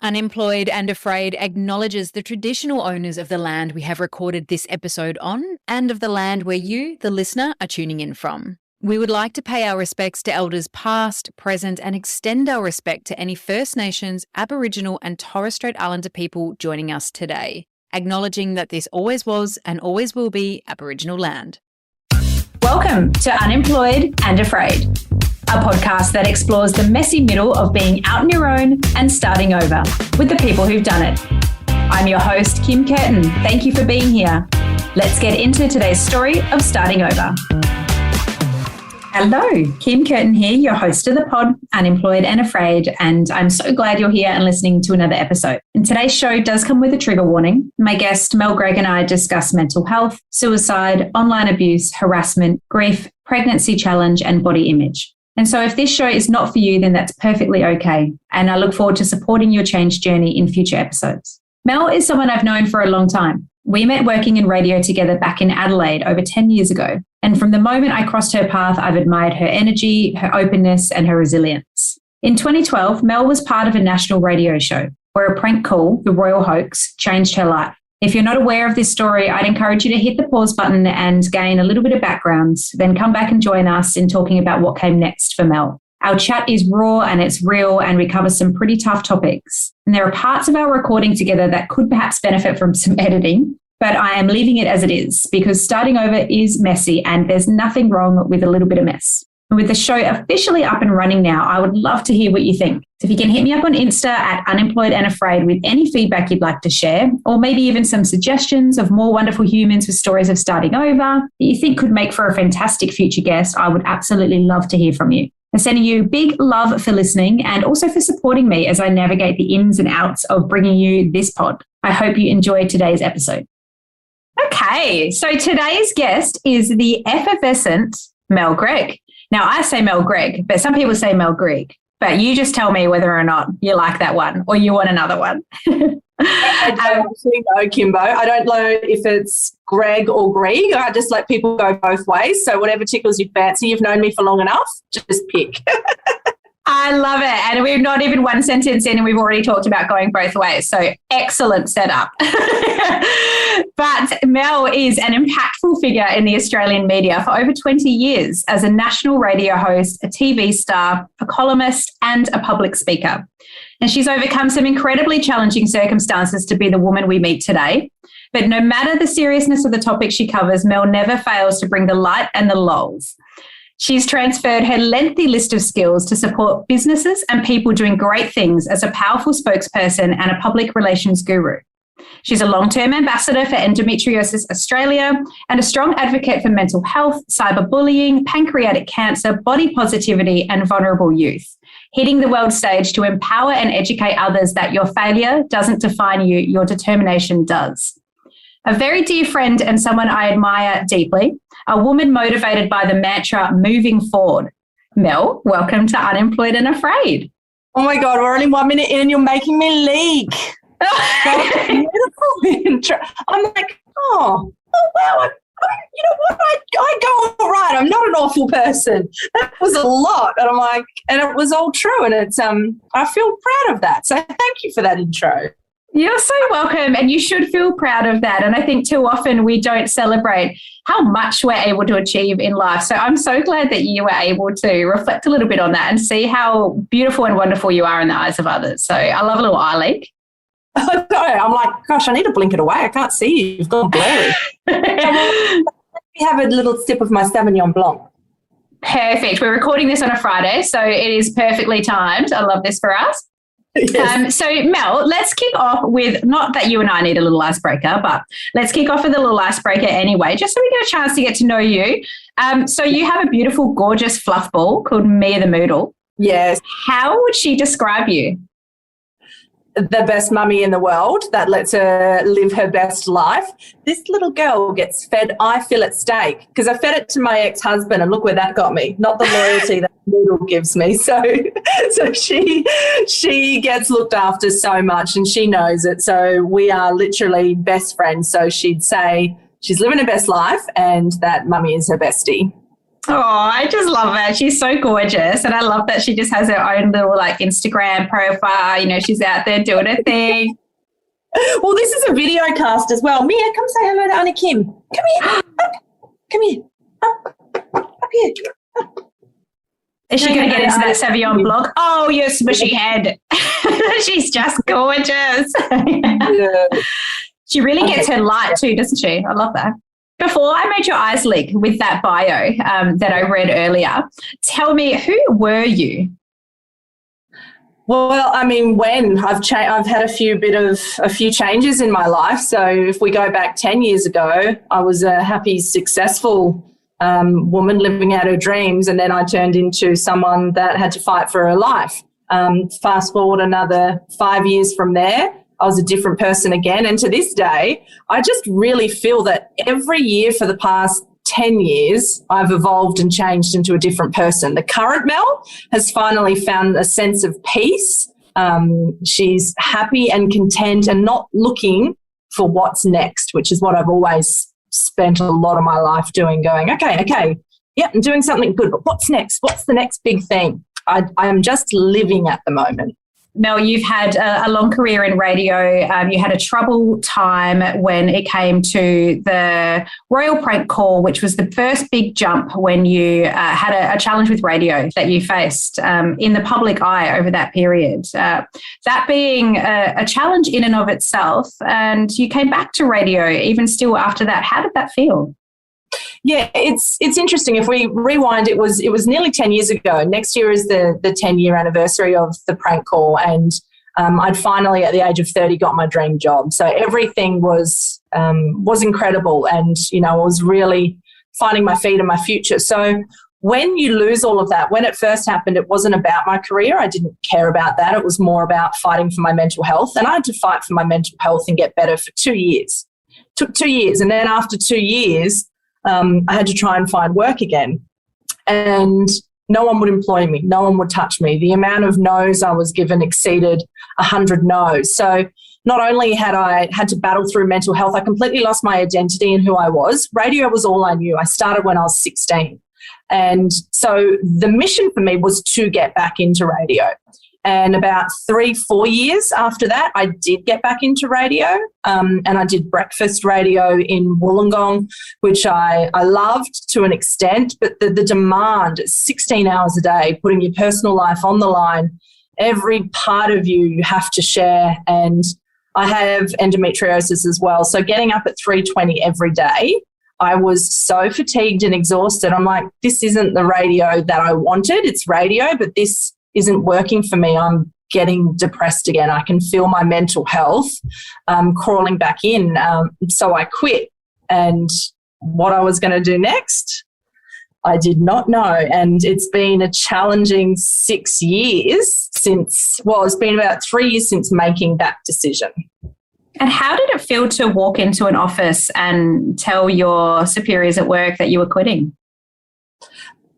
Unemployed and Afraid acknowledges the traditional owners of the land we have recorded this episode on and of the land where you, the listener, are tuning in from. We would like to pay our respects to elders past, present, and extend our respect to any First Nations, Aboriginal and Torres Strait Islander people joining us today, acknowledging that this always was and always will be Aboriginal land. Welcome to Unemployed and Afraid, a podcast that explores the messy middle of being out on your own and starting over with the people who've done it. I'm your host, Kim Curtin. Thank you for being here. Let's get into today's story of starting over. Hello, Kim Curtin here, your host of the pod, Unemployed and Afraid, and I'm so glad you're here and listening to another episode. And today's show does come with a trigger warning. My guest, Mel Greig, and I discuss mental health, suicide, online abuse, harassment, grief, pregnancy challenge, and body image. And so if this show is not for you, then that's perfectly okay. And I look forward to supporting your change journey in future episodes. Mel is someone I've known for a long time. We met working in radio together back in Adelaide over 10 years ago. And from the moment I crossed her path, I've admired her energy, her openness, and her resilience. In 2012, Mel was part of a national radio show where a prank call, the Royal Hoax, changed her life. If you're not aware of this story, I'd encourage you to hit the pause button and gain a little bit of background, then come back and join us in talking about what came next for Mel. Our chat is raw and it's real, and we cover some pretty tough topics. And there are parts of our recording together that could perhaps benefit from some editing, but I am leaving it as it is because starting over is messy and there's nothing wrong with a little bit of mess. And with the show officially up and running now, I would love to hear what you think. So if you can hit me up on Insta at Unemployed and Afraid with any feedback you'd like to share, or maybe even some suggestions of more wonderful humans with stories of starting over that you think could make for a fantastic future guest, I would absolutely love to hear from you. I'm sending you big love for listening and also for supporting me as I navigate the ins and outs of bringing you this pod. I hope you enjoyed today's episode. Okay, so today's guest is the effervescent Mel Greig. Now, I say Mel Greig, but some people say Mel Greig. But you just tell me whether or not you like that one or you want another one. I don't actually know, Kimbo. I don't know if it's Greg or Greig. I just let people go both ways. So whatever tickles your fancy, you've known me for long enough, just pick. I love it. And we're not even one sentence in and we've already talked about going both ways. So excellent setup. But Mel is an impactful figure in the Australian media for over 20 years as a national radio host, a TV star, a columnist, and a public speaker. And she's overcome some incredibly challenging circumstances to be the woman we meet today. But no matter the seriousness of the topic she covers, Mel never fails to bring the light and the lulz. She's transferred her lengthy list of skills to support businesses and people doing great things as a powerful spokesperson and a public relations guru. She's a long-term ambassador for Endometriosis Australia and a strong advocate for mental health, cyberbullying, pancreatic cancer, body positivity, and vulnerable youth, hitting the world stage to empower and educate others that your failure doesn't define you, your determination does. A very dear friend and someone I admire deeply, a woman motivated by the mantra moving forward. Mel, welcome to Unemployed and Afraid. Oh my God, we're only 1 minute in and you're making me leak. That's a beautiful intro. I'm like, oh wow, you know what? I go all right. I'm not an awful person. That was a lot. And I'm like, and it was all true. And it's I feel proud of that. So thank you for that intro. You're so welcome, and you should feel proud of that. And I think too often we don't celebrate how much we're able to achieve in life. So I'm so glad that you were able to reflect a little bit on that and see how beautiful and wonderful you are in the eyes of others. So I love a little eye leak. I'm like, gosh, I need to blink it away. I can't see you. You've gone blurry. Let me have a little sip of my Sauvignon Blanc. Perfect. We're recording this on a Friday, so it is perfectly timed. I love this for us. Yes. So, Mel, let's kick off with, not that you and I need a little icebreaker, but let's kick off with a little icebreaker anyway, just so we get a chance to get to know you. So you have a beautiful, gorgeous fluff ball called Mia the Moodle. Yes. How would she describe you? The best mummy in the world that lets her live her best life. This little girl gets fed eye fillet steak because I fed it to my ex-husband and look where that got me, not the loyalty that noodle gives me. So she gets looked after so much and she knows it. So we are literally best friends. So she'd say she's living her best life and that mummy is her bestie. Oh, I just love her. She's so gorgeous. And I love that she just has her own little like Instagram profile. You know, she's out there doing her thing. Well, this is a video cast as well. Mia, come say hello to Anna Kim. Come here. Up. Come here. Up here. Up. Is she going to get into that Savion blog? Oh, your smushy head. She's just gorgeous. Yeah. She really gets her light too, doesn't she? I love that. Before I made your eyes leak with that bio that I read earlier, tell me, who were you? Well, I mean, I've had a few changes in my life. So if we go back 10 years ago, I was a happy, successful woman living out her dreams, and then I turned into someone that had to fight for her life. Fast forward another 5 years from there, I was a different person again. And to this day, I just really feel that every year for the past 10 years, I've evolved and changed into a different person. The current Mel has finally found a sense of peace. She's happy and content and not looking for what's next, which is what I've always spent a lot of my life doing, going, okay, yeah, I'm doing something good, but what's next? What's the next big thing? I am just living at the moment. Mel, you've had a long career in radio. You had a troubled time when it came to the Royal Prank Call, which was the first big jump when you had a challenge with radio that you faced in the public eye over that period. That being a challenge in and of itself, and you came back to radio even still after that. How did that feel? Yeah, it's interesting. If we rewind, it was nearly 10 years ago. Next year is the 10-year anniversary of the prank call, and I'd finally, at the age of 30, got my dream job. So everything was incredible, and I was really finding my feet and my future. So when you lose all of that, when it first happened, it wasn't about my career. I didn't care about that. It was more about fighting for my mental health, and I had to fight for my mental health and get better for 2 years. Took 2 years, and then after 2 years, I had to try and find work again, and no one would employ me. No one would touch me. The amount of no's I was given exceeded 100 no's. So not only had I had to battle through mental health, I completely lost my identity in who I was. Radio was all I knew. I started when I was 16. And so the mission for me was to get back into radio. And about 3-4 years after that, I did get back into radio, and I did breakfast radio in Wollongong, which I loved to an extent, but the demand, 16 hours a day, putting your personal life on the line, every part of you have to share, and I have endometriosis as well. So getting up at 3:20 every day, I was so fatigued and exhausted. I'm like, this isn't the radio that I wanted. It's radio, but this isn't working for me. I'm getting depressed again. I can feel my mental health crawling back in. So I quit. And what I was going to do next, I did not know. And it's been a challenging 6 years it's been about 3 years since making that decision. And how did it feel to walk into an office and tell your superiors at work that you were quitting?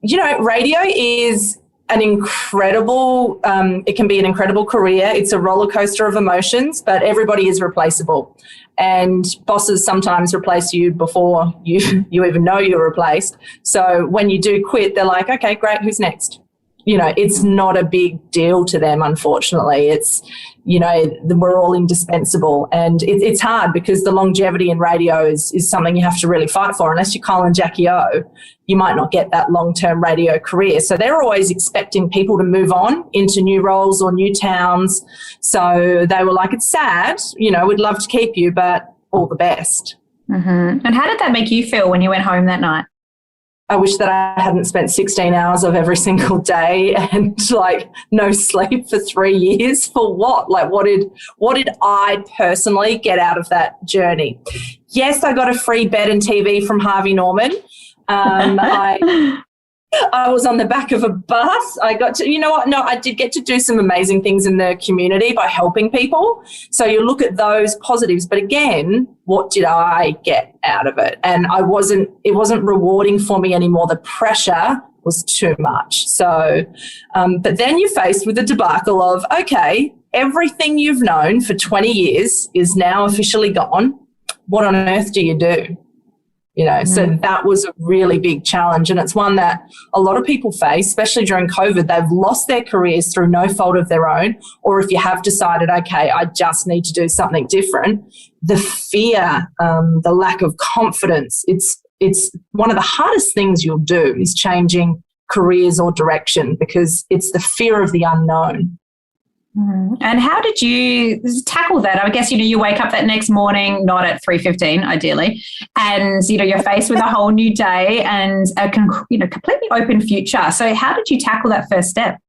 Radio is an incredible, it can be an incredible career. It's a roller coaster of emotions, but everybody is replaceable. And bosses sometimes replace you before you even know you're replaced. So when you do quit, they're like, okay, great, who's next? It's not a big deal to them, unfortunately. It's, we're all indispensable. And it's hard because the longevity in radio is something you have to really fight for. Unless you're Colin Jackie O, you might not get that long-term radio career. So they're always expecting people to move on into new roles or new towns. So they were like, it's sad, we'd love to keep you, but all the best. Mm-hmm. And how did that make you feel when you went home that night? I wish that I hadn't spent 16 hours of every single day and no sleep for 3 years. For what? What did I personally get out of that journey? Yes, I got a free bed and TV from Harvey Norman. I was on the back of a bus. I got to, No, I did get to do some amazing things in the community by helping people. So you look at those positives, but again, what did I get out of it? And it wasn't rewarding for me anymore. The pressure was too much. So, but then you're faced with the debacle of, okay, everything you've known for 20 years is now officially gone. What on earth do you do? So that was a really big challenge. And it's one that a lot of people face, especially during COVID. They've lost their careers through no fault of their own. Or if you have decided, okay, I just need to do something different, the fear, the lack of confidence, it's one of the hardest things you'll do is changing careers or direction, because it's the fear of the unknown. And how did you tackle that? I guess, you wake up that next morning, not at 3:15 ideally, and, you're faced with a whole new day and a completely open future. So how did you tackle that first step?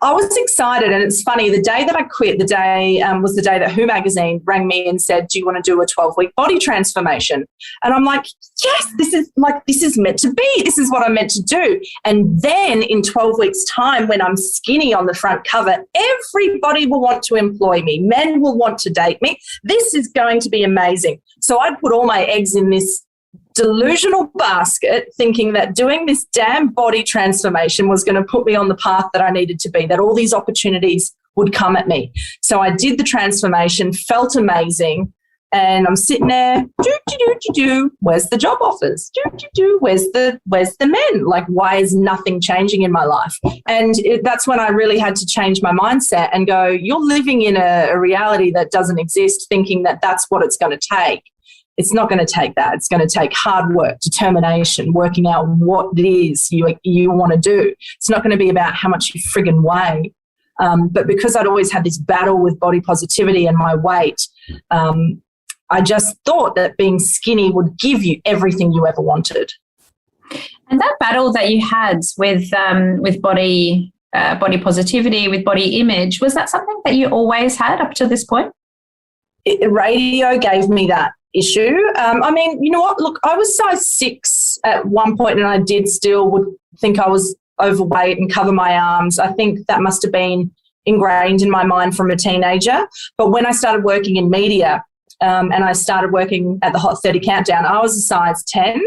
I was excited, and it's funny, the day that I quit, the day was the day that Who magazine rang me and said, do you want to do a 12-week body transformation? And I'm like, yes, this is meant to be. This is what I'm meant to do. And then in 12 weeks' time, when I'm skinny on the front cover, everybody will want to employ me. Men will want to date me. This is going to be amazing. So I put all my eggs in this delusional basket, thinking that doing this damn body transformation was going to put me on the path that I needed to be, that all these opportunities would come at me. So I did the transformation, felt amazing, and I'm sitting there, where's the job offers? Where's the men? Like, why is nothing changing in my life? And that's when I really had to change my mindset and go, you're living in a reality that doesn't exist, thinking that that's what it's going to take. It's not going to take that. It's going to take hard work, determination, working out what it is you want to do. It's not going to be about how much you friggin' weigh. But because I'd always had this battle with body positivity and my weight, I just thought that being skinny would give you everything you ever wanted. And that battle that you had with body positivity, with body image, was that something that you always had up to this point? Radio gave me that issue. I mean, you know what? Look, I was size 6 at one point, and I would think I was overweight and cover my arms. I think that must have been ingrained in my mind from a teenager. But when I started working in media, and I started working at the Hot 30 Countdown, I was a size 10.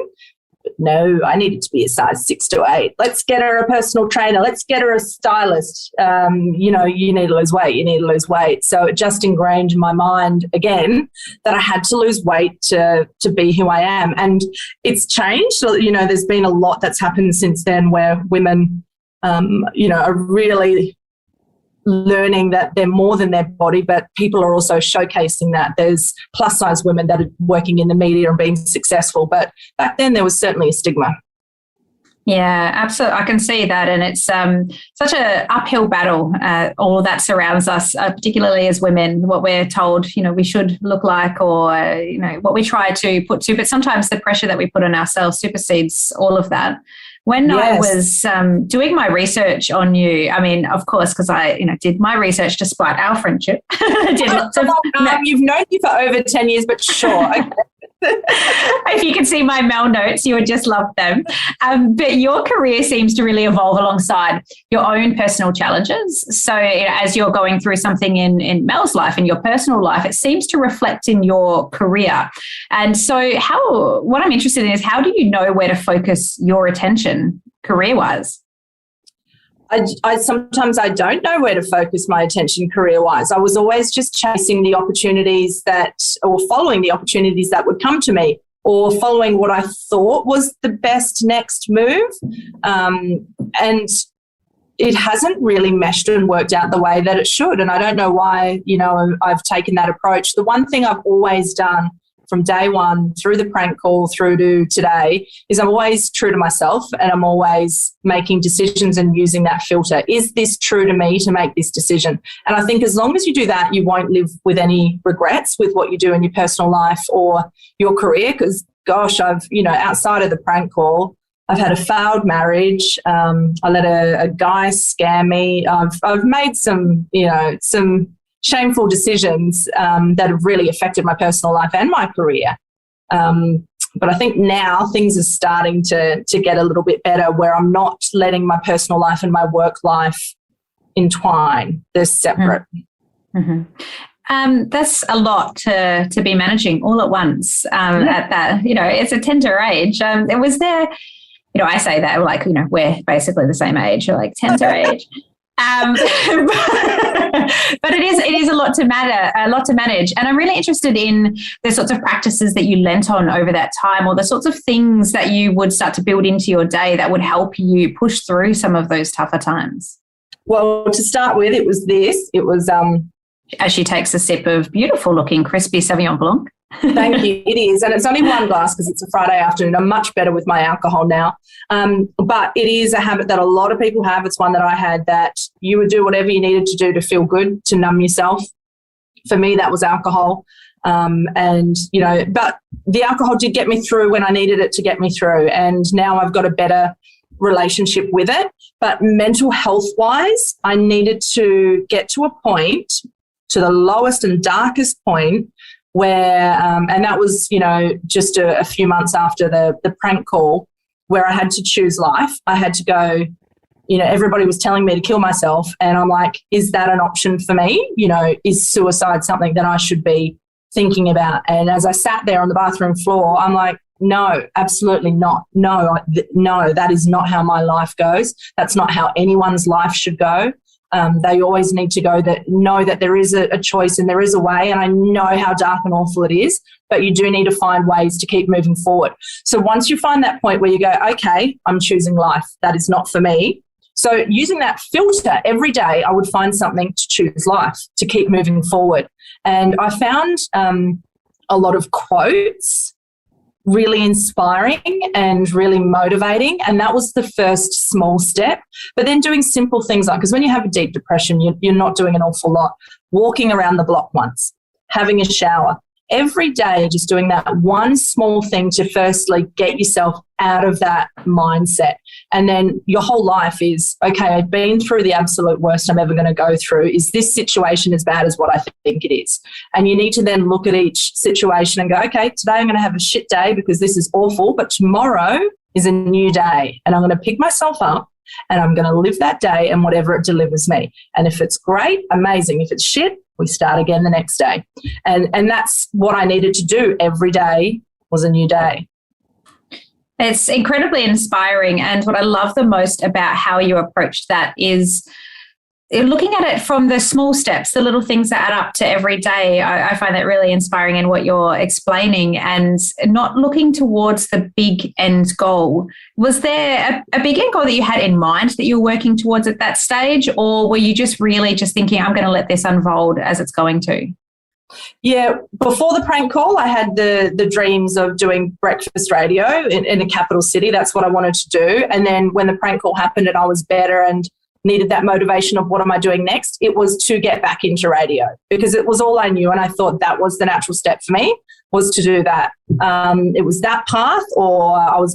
But no, I needed to be a size 6 to 8. Let's get her a personal trainer. Let's get her a stylist. You need to lose weight. You need to lose weight. So it just ingrained in my mind again that I had to lose weight to be who I am. And it's changed. So, there's been a lot that's happened since then where women, are really learning that they're more than their body, but people are also showcasing that. There's plus size women that are working in the media and being successful, but back then there was certainly a stigma. Yeah, absolutely. I can see that. And it's such an uphill battle, all that surrounds us, particularly as women, what we're told, we should look like, or, what we try to put to, but sometimes the pressure that we put on ourselves supersedes all of that. When I was doing my research on you, I mean, of course, because I, did my research despite our friendship. Did lots of. You've known me for over 10 years, but sure. Okay. If you can see my Mel notes, you would just love them. But your career seems to really evolve alongside your own personal challenges. So as you're going through something in Mel's life, in your personal life, it seems to reflect in your career. And so what I'm interested in is, how do you know where to focus your attention career-wise? I sometimes I don't know where to focus my attention career-wise. I was always just chasing the opportunities or following the opportunities that would come to me, or following what I thought was the best next move. And it hasn't really meshed and worked out the way that it should. And I don't know why, I've taken that approach. The one thing I've always done from day one through the prank call through to today is I'm always true to myself, and I'm always making decisions and using that filter. Is this true to me to make this decision? And I think as long as you do that, you won't live with any regrets with what you do in your personal life or your career. Because gosh, I've, outside of the prank call, I've had a failed marriage. I let a guy scam me. I've made some shameful decisions that have really affected my personal life and my career. But I think now things are starting to get a little bit better, where I'm not letting my personal life and my work life entwine. They're separate. Mm-hmm. That's a lot to be managing all at once at that, it's a tender age. Was there, I say that like, we're basically the same age, like tender age. But it is a lot to manage. And I'm really interested in the sorts of practices that you lent on over that time, or the sorts of things that you would start to build into your day that would help you push through some of those tougher times. Well, to start with, it was as she takes a sip of beautiful looking crispy Sauvignon Blanc. Thank you. It is. And it's only one glass because it's a Friday afternoon. I'm much better with my alcohol now. But it is a habit that a lot of people have. It's one that I had, that you would do whatever you needed to do to feel good, to numb yourself. For me, that was alcohol. But the alcohol did get me through when I needed it to get me through. And now I've got a better relationship with it. But mental health wise, I needed to get to a point, to the lowest and darkest point, where, and that was, just a few months after the prank call, where I had to choose life. I had to go, everybody was telling me to kill myself. And I'm like, is that an option for me? Is suicide something that I should be thinking about? And as I sat there on the bathroom floor, I'm like, no, absolutely not. No, that is not how my life goes. That's not how anyone's life should go. They always need to know that there is a choice and there is a way, and I know how dark and awful it is, but you do need to find ways to keep moving forward. So once you find that point where you go, okay, I'm choosing life, that is not for me. So using that filter every day, I would find something to choose life, to keep moving forward. And I found a lot of quotes really inspiring and really motivating. And that was the first small step. But then doing simple things like, because when you have a deep depression, you're not doing an awful lot. Walking around the block once, having a shower. Every day, just doing that one small thing to firstly get yourself out of that mindset. And then your whole life is, okay, I've been through the absolute worst I'm ever going to go through. Is this situation as bad as what I think it is? And you need to then look at each situation and go, okay, today I'm going to have a shit day because this is awful, but tomorrow is a new day and I'm going to pick myself up and I'm going to live that day and whatever it delivers me. And if it's great, amazing. If it's shit, we start again the next day. And that's what I needed to do. Every day was a new day. It's incredibly inspiring. And what I love the most about how you approached that is looking at it from the small steps, the little things that add up to every day. I find that really inspiring in what you're explaining, and not looking towards the big end goal. Was there a big end goal that you had in mind that you were working towards at that stage, or were you just really just thinking, I'm going to let this unfold as it's going to? Yeah, before the prank call, I had the dreams of doing breakfast radio in a capital city. That's what I wanted to do. And then when the prank call happened and I was better and needed that motivation of what am I doing next, it was to get back into radio, because it was all I knew. And I thought that was the natural step for me, was to do that. It was that path, or I was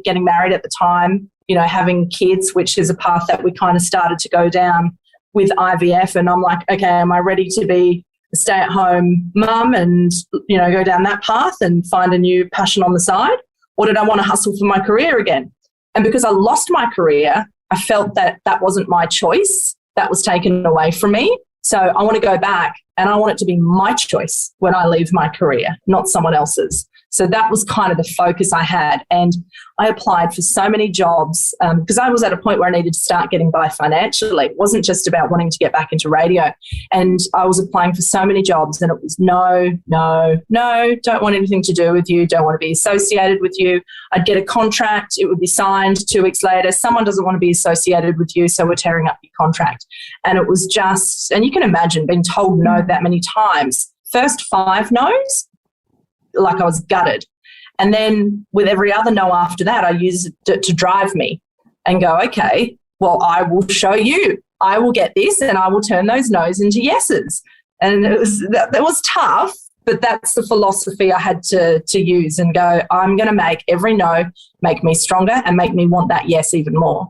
getting married at the time, having kids, which is a path that we kind of started to go down with IVF. And I'm like, okay, am I ready to be a stay-at-home mum and, go down that path and find a new passion on the side? Or did I want to hustle for my career again? And because I lost my career, I felt that wasn't my choice. That was taken away from me. So I want to go back, and I want it to be my choice when I leave my career, not someone else's. So that was kind of the focus I had. And I applied for so many jobs because I was at a point where I needed to start getting by financially. It wasn't just about wanting to get back into radio. And I was applying for so many jobs, and it was no, don't want anything to do with you, don't want to be associated with you. I'd get a contract, it would be signed 2 weeks later. Someone doesn't want to be associated with you, so we're tearing up your contract. And it was just, and you can imagine being told no that many times. First 5 no's, like I was gutted. And then with every other no after that, I used it to drive me and go, okay, well, I will show you. I will get this, and I will turn those no's into yeses. And it was tough, but that's the philosophy I had to use and go, I'm going to make every no make me stronger and make me want that yes even more.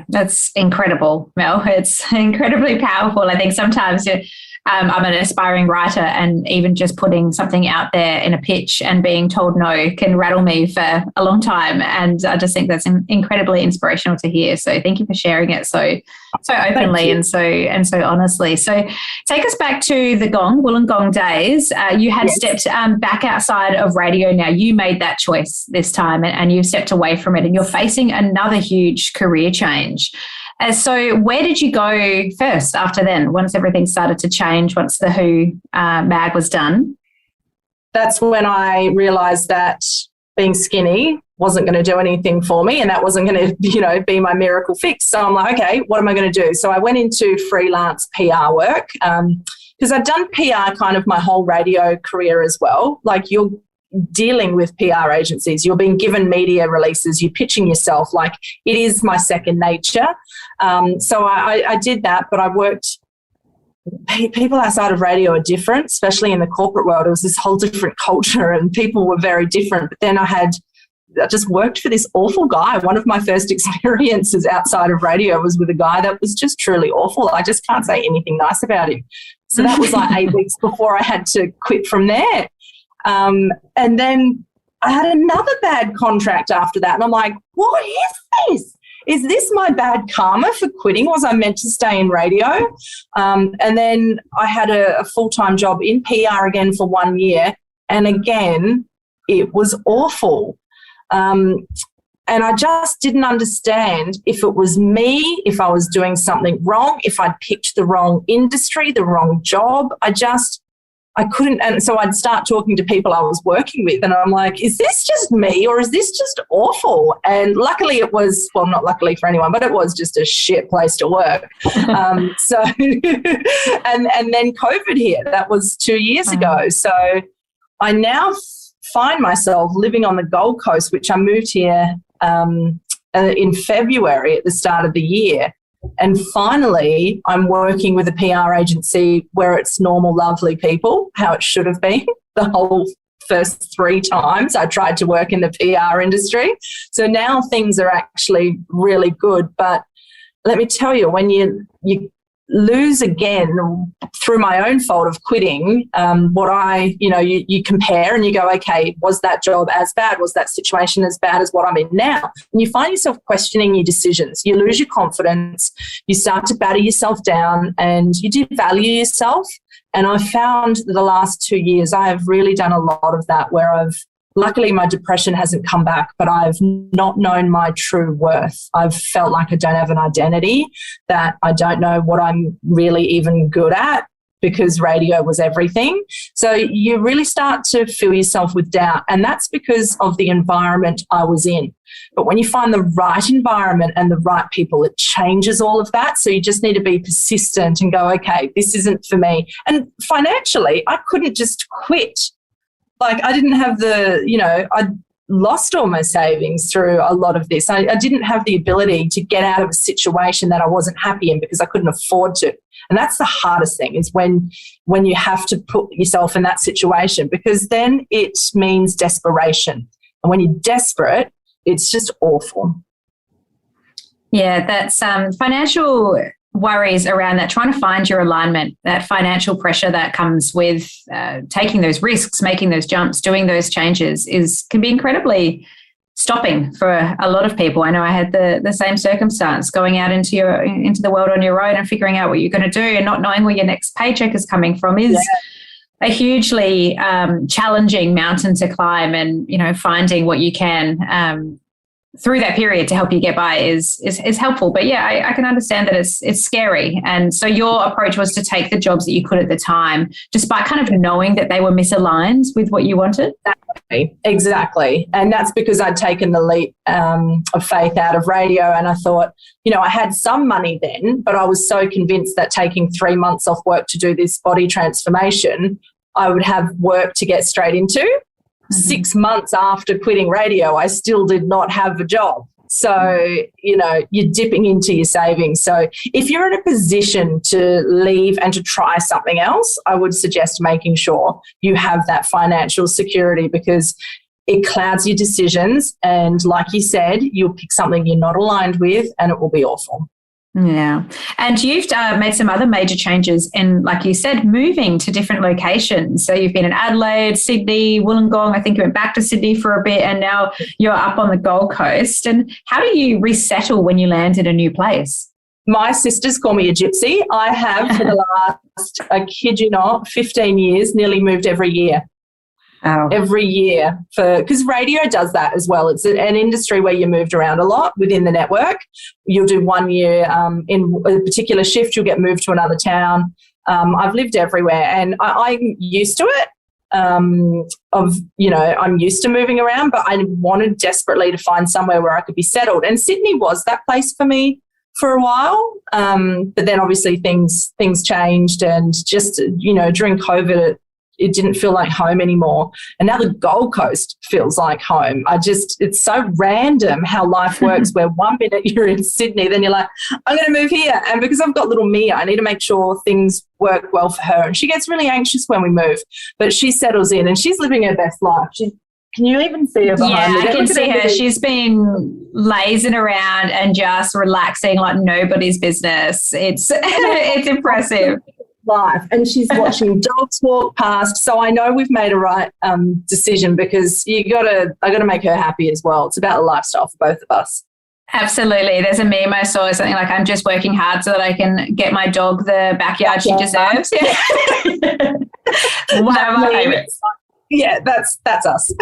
That's incredible, Mel. It's incredibly powerful. I think sometimes I'm an aspiring writer, and even just putting something out there in a pitch and being told no can rattle me for a long time. And I just think that's incredibly inspirational to hear. So thank you for sharing it so openly and so honestly. So take us back to the Wollongong days. You had stepped back outside of radio. Now you made that choice this time, and you've stepped away from it, and you're facing another huge career change. So where did you go first after then, once everything started to change, once the Who mag was done? That's when I realised that being skinny wasn't going to do anything for me, and that wasn't going to, be my miracle fix. So I'm like, okay, what am I going to do? So I went into freelance PR work because I'd done PR kind of my whole radio career as well. Like, you're dealing with PR agencies, you're being given media releases, you're pitching yourself. Like, it is my second nature. So I did that, but I worked. People outside of radio are different, especially in the corporate world. It was this whole different culture and people were very different. But then I just worked for this awful guy. One of my first experiences outside of radio was with a guy that was just truly awful. I just can't say anything nice about him. So that was like 8 weeks before I had to quit from there. And then I had another bad contract after that. And I'm like, what is this? Is this my bad karma for quitting? Was I meant to stay in radio? And then I had a full-time job in PR again for 1 year. And again, it was awful. And I just didn't understand if it was me, if I was doing something wrong, if I'd picked the wrong industry, the wrong job. I couldn't. And so I'd start talking to people I was working with and I'm like, is this just me or is this just awful? And luckily it was, well, not luckily for anyone, but it was just a shit place to work. And then COVID hit. That was 2 years ago. So I now find myself living on the Gold Coast, which I moved here in February at the start of the year. And finally, I'm working with a PR agency where it's normal, lovely people, how it should have been the whole first 3 times I tried to work in the PR industry. So now things are actually really good. But let me tell you, when you lose again through my own fault of quitting, you compare and you go, okay, was that job as bad? Was that situation as bad as what I'm in now? And you find yourself questioning your decisions. You lose your confidence. You start to batter yourself down and you devalue yourself. And I found that the last 2 years, I have really done a lot of that where luckily my depression hasn't come back, but I've not known my true worth. I've felt like I don't have an identity, that I don't know what I'm really even good at because radio was everything. So you really start to fill yourself with doubt, and that's because of the environment I was in. But when you find the right environment and the right people, it changes all of that. So you just need to be persistent and go, okay, this isn't for me. And financially, I couldn't just quit. Like, I didn't have I lost all my savings through a lot of this. I didn't have the ability to get out of a situation that I wasn't happy in because I couldn't afford to. And that's the hardest thing, is when you have to put yourself in that situation, because then it means desperation. And when you're desperate, it's just awful. Yeah, that's financial worries around that, trying to find your alignment, that financial pressure that comes with taking those risks, making those jumps, doing those changes can be incredibly stopping for a lot of people. I know I had the same circumstance, going out into the world on your own and figuring out what you're going to do and not knowing where your next paycheck is coming from is a hugely challenging mountain to climb. And, finding what you can through that period to help you get by is helpful. But I can understand that it's scary. And so your approach was to take the jobs that you could at the time, despite kind of knowing that they were misaligned with what you wanted. Exactly. And that's because I'd taken the leap of faith out of radio. And I thought, I had some money then, but I was so convinced that taking 3 months off work to do this body transformation, I would have work to get straight into. 6 months after quitting radio, I still did not have a job. So, you're dipping into your savings. So if you're in a position to leave and to try something else, I would suggest making sure you have that financial security, because it clouds your decisions. And like you said, you'll pick something you're not aligned with and it will be awful. Yeah. And you've made some other major changes in, like you said, moving to different locations. So you've been in Adelaide, Sydney, Wollongong. I think you went back to Sydney for a bit and now you're up on the Gold Coast. And how do you resettle when you land in a new place? My sisters call me a gypsy. I have for the last, I kid you not, 15 years, nearly moved every year. every year because radio does that as well. It's an industry where you're moved around a lot within the network. You'll do 1 year in a particular shift, you'll get moved to another town. I've lived everywhere and I'm used to it. I'm used to moving around, but I wanted desperately to find somewhere where I could be settled. And Sydney was that place for me for a while. But then obviously things changed and just, during COVID, it didn't feel like home anymore. And now the Gold Coast feels like home. It's so random how life works where 1 minute you're in Sydney, then you're like, I'm going to move here. And because I've got little Mia, I need to make sure things work well for her. And she gets really anxious when we move, but she settles in and she's living her best life. Can you even see her behind me? Yeah, I can see her. She's been lazing around and just relaxing like nobody's business. It's impressive. Life, and she's watching dogs walk past, so I know we've made a right decision because I got to make her happy as well. It's about a lifestyle for both of us. Absolutely. There's a meme I saw, something like, I'm just working hard so that I can get my dog the backyard she deserves. One of my favorites. Yeah, that's us.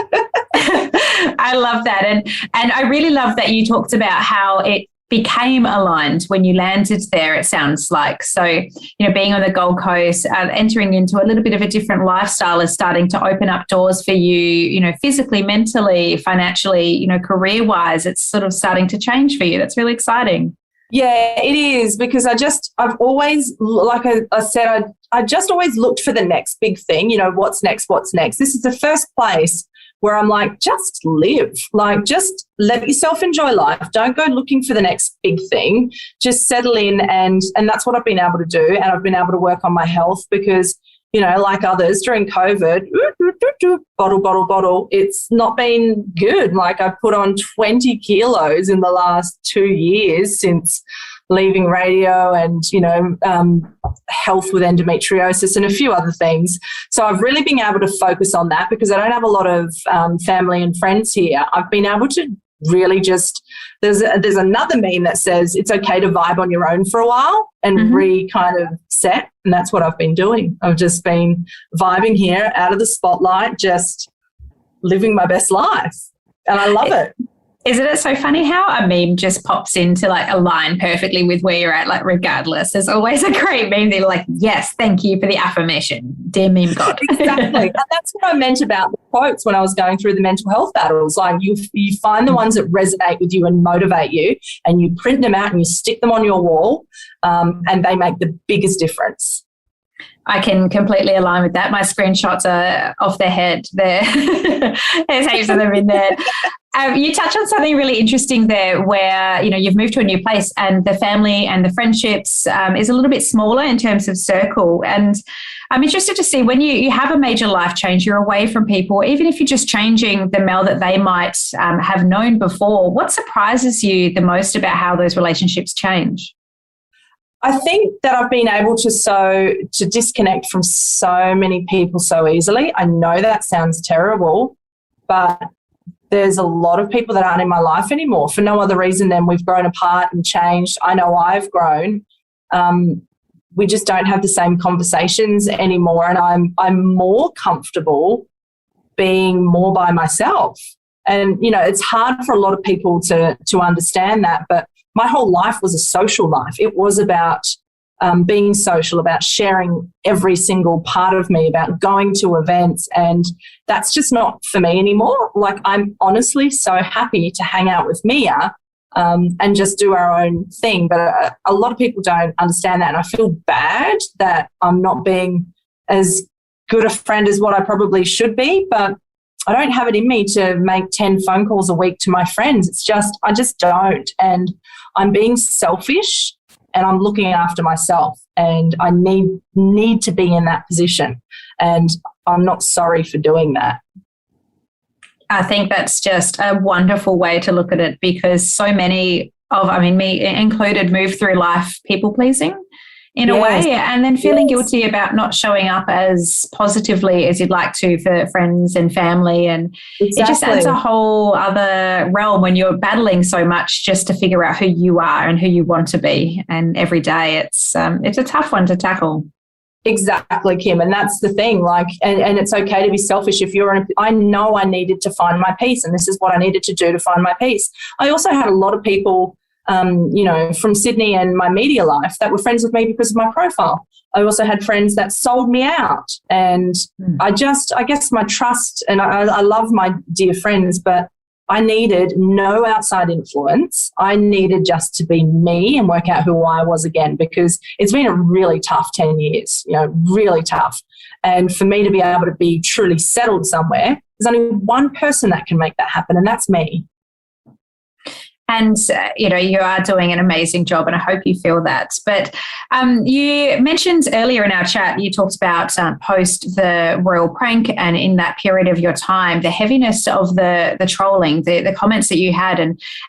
I love that, and I really love that you talked about how it became aligned when you landed there, it sounds like. So, being on the Gold Coast, entering into a little bit of a different lifestyle is starting to open up doors for you, physically, mentally, financially, career-wise. It's sort of starting to change for you. That's really exciting. Yeah, it is, because I've always, like I said, I just always looked for the next big thing, what's next? This is the first place where I'm like, just live, just let yourself enjoy life. Don't go looking for the next big thing. Just settle in, and that's what I've been able to do. And I've been able to work on my health because, like others during COVID, bottle, it's not been good. Like I've put on 20 kilos in the last 2 years since leaving radio and, health with endometriosis and a few other things. So I've really been able to focus on that because I don't have a lot of family and friends here. I've been able to really there's another meme that says it's okay to vibe on your own for a while and kind of set. And that's what I've been doing. I've just been vibing here out of the spotlight, just living my best life. And I love it. Isn't it so funny how a meme just pops into align perfectly with where you're at, regardless? There's always a great meme that you're like, yes, thank you for the affirmation, dear meme god. Exactly. And that's what I meant about the quotes when I was going through the mental health battles. Like you find the ones that resonate with you and motivate you, and you print them out and you stick them on your wall, and they make the biggest difference. I can completely align with that. My screenshots are off their head. There's heaps of them in there. You touch on something really interesting there where, you've moved to a new place and the family and the friendships is a little bit smaller in terms of circle. And I'm interested to see when you have a major life change, you're away from people, even if you're just changing the Mel that they might have known before, what surprises you the most about how those relationships change? I think that I've been able to disconnect from so many people so easily. I know that sounds terrible, but there's a lot of people that aren't in my life anymore for no other reason than we've grown apart and changed. I know I've grown. We just don't have the same conversations anymore, and I'm more comfortable being more by myself. And, it's hard for a lot of people to understand that, but my whole life was a social life. It was about being social, about sharing every single part of me, about going to events, and that's just not for me anymore. Like, I'm honestly so happy to hang out with Mia and just do our own thing. But a lot of people don't understand that, and I feel bad that I'm not being as good a friend as what I probably should be, but I don't have it in me to make 10 phone calls a week to my friends. I just don't. And I'm being selfish and I'm looking after myself, and I need to be in that position. And I'm not sorry for doing that. I think that's just a wonderful way to look at it, because so many me included, move through life people pleasing in a way, and then feeling guilty about not showing up as positively as you'd like to for friends and family. And it just adds a whole other realm when you're battling so much just to figure out who you are and who you want to be. And every day it's a tough one to tackle. Exactly, Kim. And that's the thing, like, and it's okay to be selfish if I know I needed to find my peace, and this is what I needed to do to find my peace. I also had a lot of people, from Sydney and my media life that were friends with me because of my profile. I also had friends that sold me out. And I guess my trust, and I love my dear friends, but I needed no outside influence. I needed just to be me and work out who I was again, because it's been a really tough 10 years, really tough. And for me to be able to be truly settled somewhere, there's only one person that can make that happen, and that's me. And, you are doing an amazing job, and I hope you feel that. But you mentioned earlier in our chat, you talked about post the royal prank, and in that period of your time, the heaviness of the trolling, the comments that you had.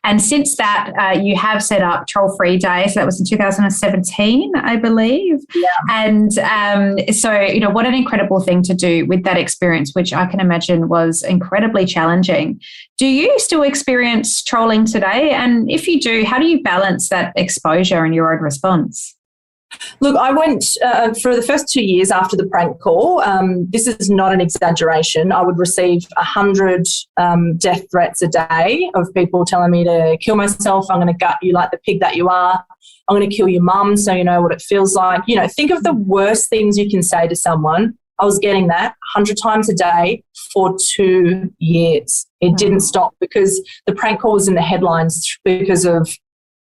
And since that, you have set up Troll Free Day. So that was in 2017, I believe. Yeah. And so, what an incredible thing to do with that experience, which I can imagine was incredibly challenging. Do you still experience trolling today? And if you do, how do you balance that exposure and your own response? Look, I went for the first 2 years after the prank call. This is not an exaggeration. I would receive 100 death threats a day of people telling me to kill myself. I'm going to gut you like the pig that you are. I'm going to kill your mum so you know what it feels like. Think of the worst things you can say to someone. I was getting that 100 times a day for 2 years. It didn't stop because the prank call was in the headlines because of,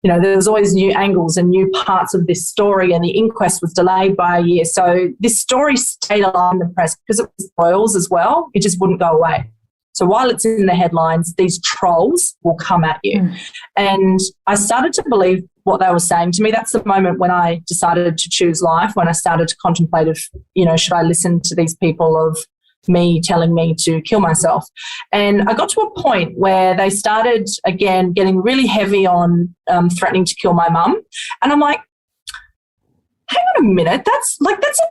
there was always new angles and new parts of this story, and the inquest was delayed by a year. So this story stayed alive in the press because it was royals as well. It just wouldn't go away. So while it's in the headlines, these trolls will come at you. And I started to believe what they were saying to me. That's the moment when I decided to choose life, when I started to contemplate if, should I listen to these people of me telling me to kill myself? And I got to a point where they started, again, getting really heavy on threatening to kill my mum. And I'm like, hang on a minute, that's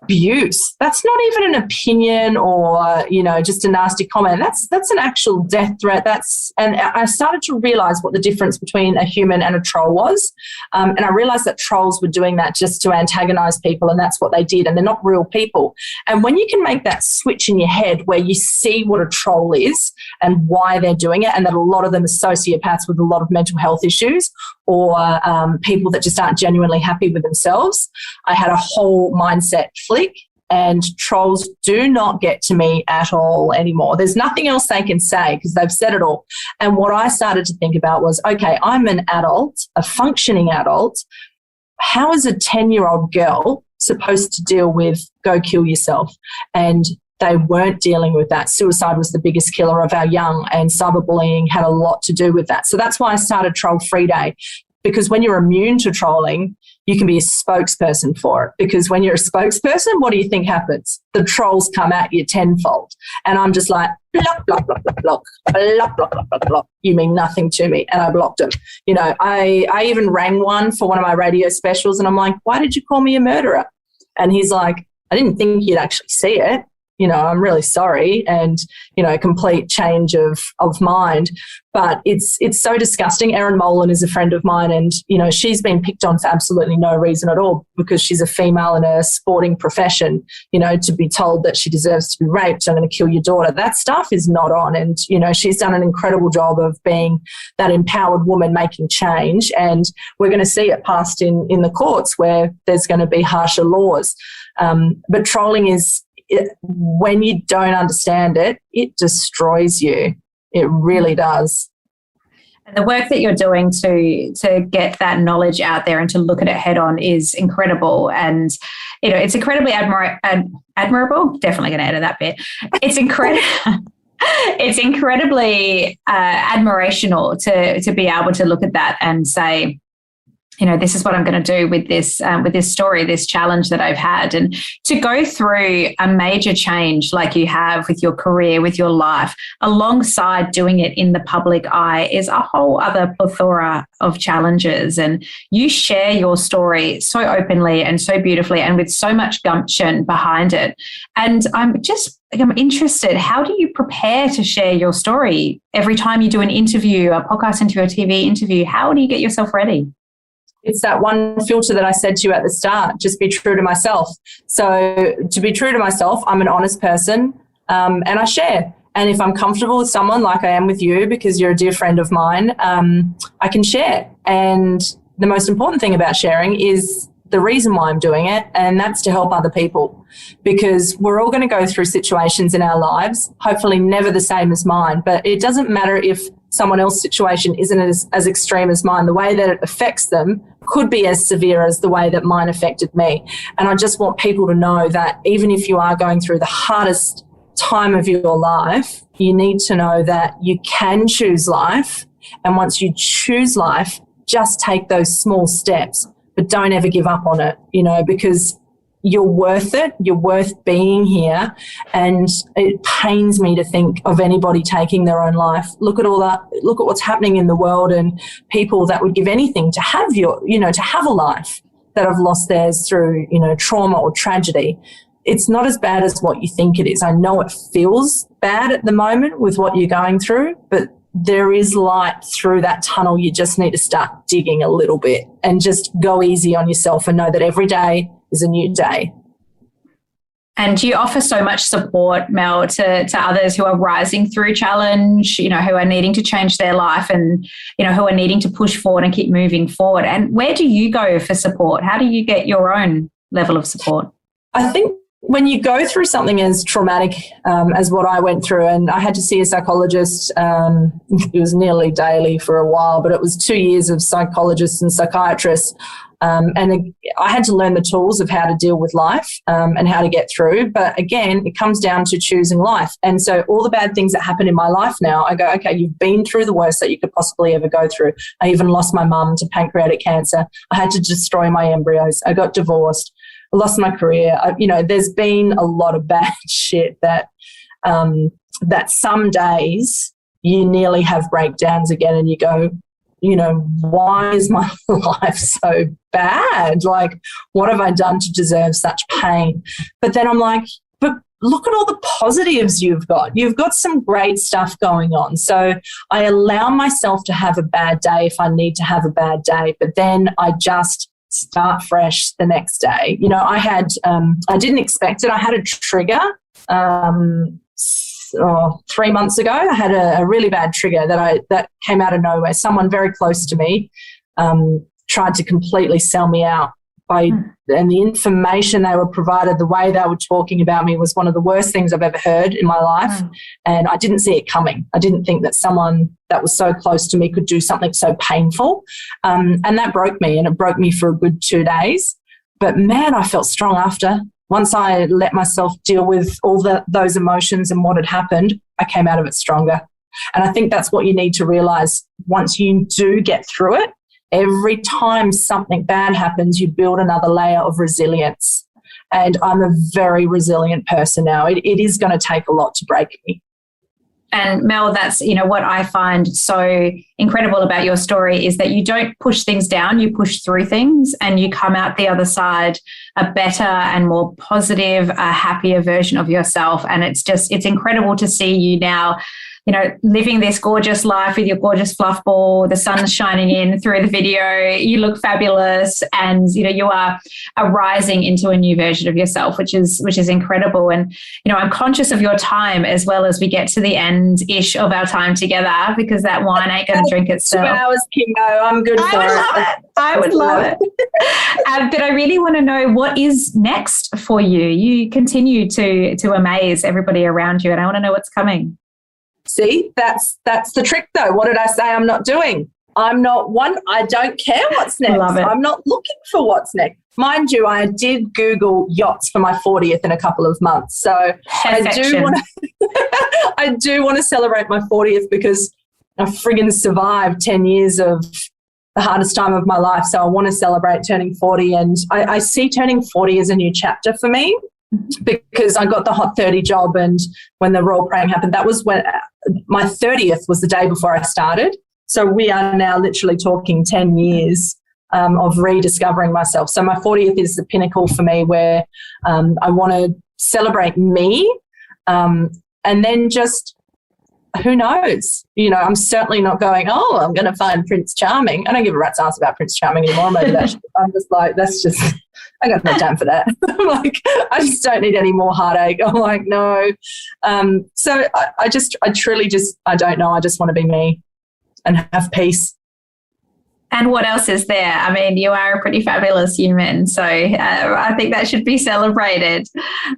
abuse. That's not even an opinion or, just a nasty comment. That's an actual death threat. And I started to realize what the difference between a human and a troll was. And I realized that trolls were doing that just to antagonize people, and that's what they did. And they're not real people. And when you can make that switch in your head where you see what a troll is and why they're doing it, and that a lot of them are sociopaths with a lot of mental health issues, or people that just aren't genuinely happy with themselves, I had a whole mindset flick, and trolls do not get to me at all anymore. There's nothing else they can say because they've said it all. And what I started to think about was, okay, I'm an adult, a functioning adult. How is a 10-year-old girl supposed to deal with go kill yourself? And they weren't dealing with that. Suicide was the biggest killer of our young, and cyberbullying had a lot to do with that. So that's why I started Troll Free Day, because when you're immune to trolling, you can be a spokesperson for it. Because when you're a spokesperson, what do you think happens? The trolls come at you tenfold. And I'm just like, block, block, block, block, block, block, block, block, block, block. You mean nothing to me. And I blocked him. I even rang one for one of my radio specials, and I'm like, why did you call me a murderer? And he's like, I didn't think you'd actually see it. I'm really sorry, and, complete change of mind. But it's so disgusting. Erin Molan is a friend of mine, and, she's been picked on for absolutely no reason at all because she's a female in a sporting profession, to be told that she deserves to be raped, I'm going to kill your daughter. That stuff is not on. And, she's done an incredible job of being that empowered woman making change. And we're going to see it passed in the courts where there's going to be harsher laws. But trolling is, when you don't understand it, it destroys you. It really does. And the work that you're doing to get that knowledge out there and to look at it head on is incredible. And, it's incredibly admirable. Definitely going to edit that bit. It's incredible. It's incredibly admirational to be able to look at that and say, this is what I'm going to do with this story, this challenge that I've had. And to go through a major change like you have with your career, with your life, alongside doing it in the public eye is a whole other plethora of challenges. And you share your story so openly and so beautifully and with so much gumption behind it. And I'm interested, how do you prepare to share your story every time you do an interview, a podcast interview, a TV interview? How do you get yourself ready? It's that one filter that I said to you at the start, just be true to myself. So to be true to myself, I'm an honest person, and I share. And if I'm comfortable with someone like I am with you, because you're a dear friend of mine, I can share. And the most important thing about sharing is the reason why I'm doing it, and that's to help other people, because we're all going to go through situations in our lives, hopefully never the same as mine, but it doesn't matter if someone else's situation isn't as extreme as mine. The way that it affects them could be as severe as the way that mine affected me. And I just want people to know that even if you are going through the hardest time of your life, you need to know that you can choose life. And once you choose life, just take those small steps, but don't ever give up on it, because you're worth it. You're worth being here. And it pains me to think of anybody taking their own life. Look at what's happening in the world, and people that would give anything to have to have a life that have lost theirs through, trauma or tragedy. It's not as bad as what you think it is. I know it feels bad at the moment with what you're going through, but there is light through that tunnel. You just need to start digging a little bit and just go easy on yourself and know that every day is a new day. And you offer so much support, Mel, to others who are rising through challenge, who are needing to change their life and, who are needing to push forward and keep moving forward. And where do you go for support? How do you get your own level of support? I think when you go through something as traumatic as what I went through, and I had to see a psychologist, it was nearly daily for a while, but it was 2 years of psychologists and psychiatrists. And I had to learn the tools of how to deal with life and how to get through. But again, it comes down to choosing life. And so all the bad things that happen in my life now, I go, okay, you've been through the worst that you could possibly ever go through. I even lost my mum to pancreatic cancer. I had to destroy my embryos. I got divorced. I lost my career. There's been a lot of bad shit that some days you nearly have breakdowns again and you go, why is my life so bad? Like, what have I done to deserve such pain? But then I'm like, but look at all the positives you've got. You've got some great stuff going on. So I allow myself to have a bad day if I need to have a bad day, but then I just start fresh the next day. I didn't expect it. I had a trigger 3 months ago. I had a really bad trigger that came out of nowhere. Someone very close to me tried to completely sell me out and the information they were provided, the way they were talking about me was one of the worst things I've ever heard in my life. And I didn't see it coming. I didn't think that someone that was so close to me could do something so painful. And that broke me, and it broke me for a good 2 days. But man, I felt strong after. Once I let myself deal with all those emotions and what had happened, I came out of it stronger. And I think that's what you need to realize. Once you do get through it, every time something bad happens, you build another layer of resilience. And I'm a very resilient person now. It is going to take a lot to break me. And Mel, that's, what I find so incredible about your story is that you don't push things down, you push through things and you come out the other side a better and more positive, a happier version of yourself. And it's incredible to see you now, living this gorgeous life with your gorgeous fluff ball, the sun's shining in through the video, you look fabulous, and you are rising into a new version of yourself, which is incredible. And I'm conscious of your time as well as we get to the end-ish of our time together, because that wine ain't going to drink itself. 2 hours, Kingo. I'm good for it. I would love it. But I really want to know what is next for you. You continue to amaze everybody around you, and I want to know what's coming. See, that's the trick though. What did I say I'm not doing? I don't care what's next. Love it. I'm not looking for what's next. Mind you, I did Google yachts for my 40th in a couple of months. So Perfection. I do want to celebrate my 40th because I friggin' survived 10 years of the hardest time of my life. So I want to celebrate turning 40, and I see turning 40 as a new chapter for me. Because I got the Hot 30 job, and when the royal prank happened, that was when my 30th was the day before I started. So we are now literally talking 10 years of rediscovering myself. So my 40th is the pinnacle for me, where I want to celebrate me and then just who knows? You know, I'm certainly not going, oh, I'm going to find Prince Charming. I don't give a rat's ass about Prince Charming anymore. Maybe that I'm just like, I got no time for that. I'm like, I just don't need any more heartache. I'm like, no. So I don't know. I just want to be me and have peace. And what else is there? I mean, you are a pretty fabulous human, so I think that should be celebrated.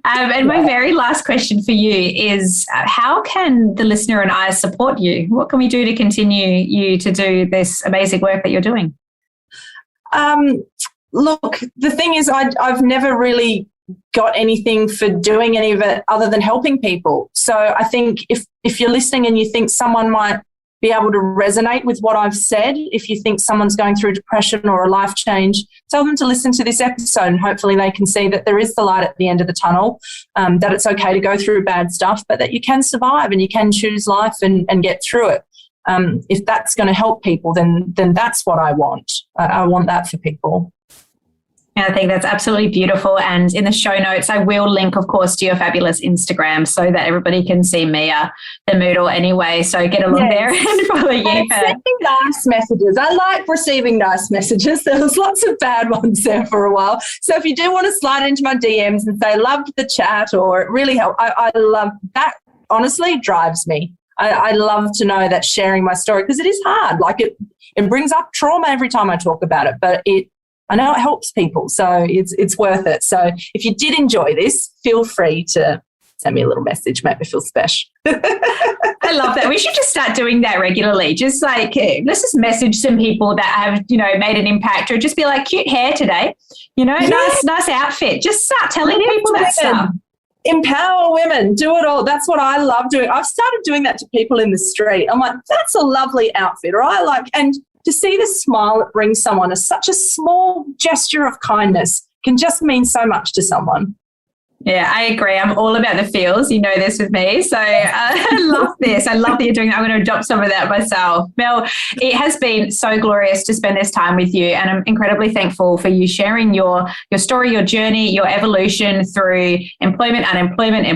And my very last question for you is, how can the listener and I support you? What can we do to continue you to do this amazing work that you're doing? Look, the thing is, I've never really got anything for doing any of it other than helping people. So I think if you're listening and you think someone might be able to resonate with what I've said, if you think someone's going through depression or a life change, tell them to listen to this episode and hopefully they can see that there is the light at the end of the tunnel, that it's okay to go through bad stuff, but that you can survive and you can choose life and get through it. If that's going to help people, then that's what I want. I want that for people. And I think that's absolutely beautiful. And in the show notes, I will link, of course, to your fabulous Instagram so that everybody can see Mia, the Moodle anyway. So get along there and follow you. Sending nice messages. I like receiving nice messages. There was lots of bad ones there for a while. So if you do want to slide into my DMs and say, loved the chat, or it really helped, I love that. Honestly, drives me. I love to know that sharing my story, because it is hard. Like it brings up trauma every time I talk about it, but I know it helps people, so it's worth it. So if you did enjoy this, feel free to send me a little message, make me feel special. I love that. We should just start doing that regularly. Just like, let's just message some people that have, made an impact, or just be like, cute hair today, nice outfit. Just start telling people that stuff. Empower women, do it all. That's what I love doing. I've started doing that to people in the street. I'm like, that's a lovely outfit, or and to see the smile it brings someone as such a small gesture of kindness can just mean so much to someone. Yeah, I agree. I'm all about the feels. You know this with me. So I love this. I love that you're doing that. I'm going to adopt some of that myself. Mel, it has been so glorious to spend this time with you. And I'm incredibly thankful for you sharing your story, your journey, your evolution through employment, unemployment,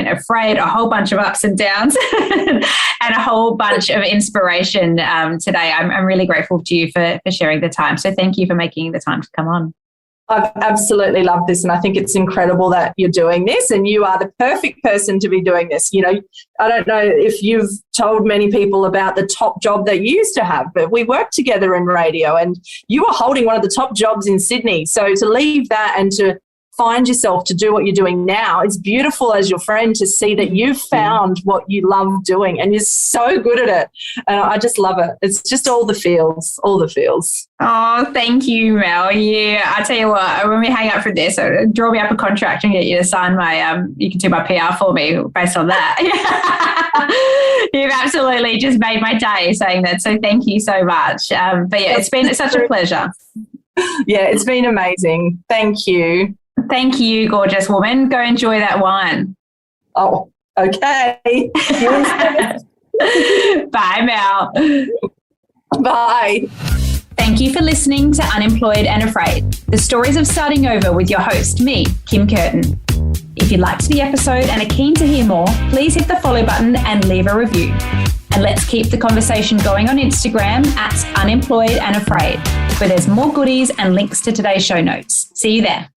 afraid, a whole bunch of ups and downs and a whole bunch of inspiration today. I'm really grateful to you for sharing the time. So thank you for making the time to come on. I've absolutely loved this, and I think it's incredible that you're doing this, and you are the perfect person to be doing this. I don't know if you've told many people about the top job that you used to have, but we worked together in radio, and you were holding one of the top jobs in Sydney. So to leave that and to find yourself to do what you're doing now, it's beautiful as your friend to see that you've found what you love doing and you're so good at it. And I just love it. It's just all the feels. Oh, thank you, Mel. Yeah, I tell you what, when we hang up for this, draw me up a contract and get you to sign you can do my PR for me based on that. You've absolutely just made my day saying that. So thank you so much. But yeah, it's been such a pleasure. Yeah, it's been amazing. Thank you. Thank you, gorgeous woman. Go enjoy that wine. Oh, okay. Bye, Mel. Bye. Thank you for listening to Unemployed and Afraid, the stories of starting over with your host, me, Kim Curtin. If you liked the episode and are keen to hear more, please hit the follow button and leave a review. And let's keep the conversation going on Instagram @unemployedandafraid, where there's more goodies and links to today's show notes. See you there.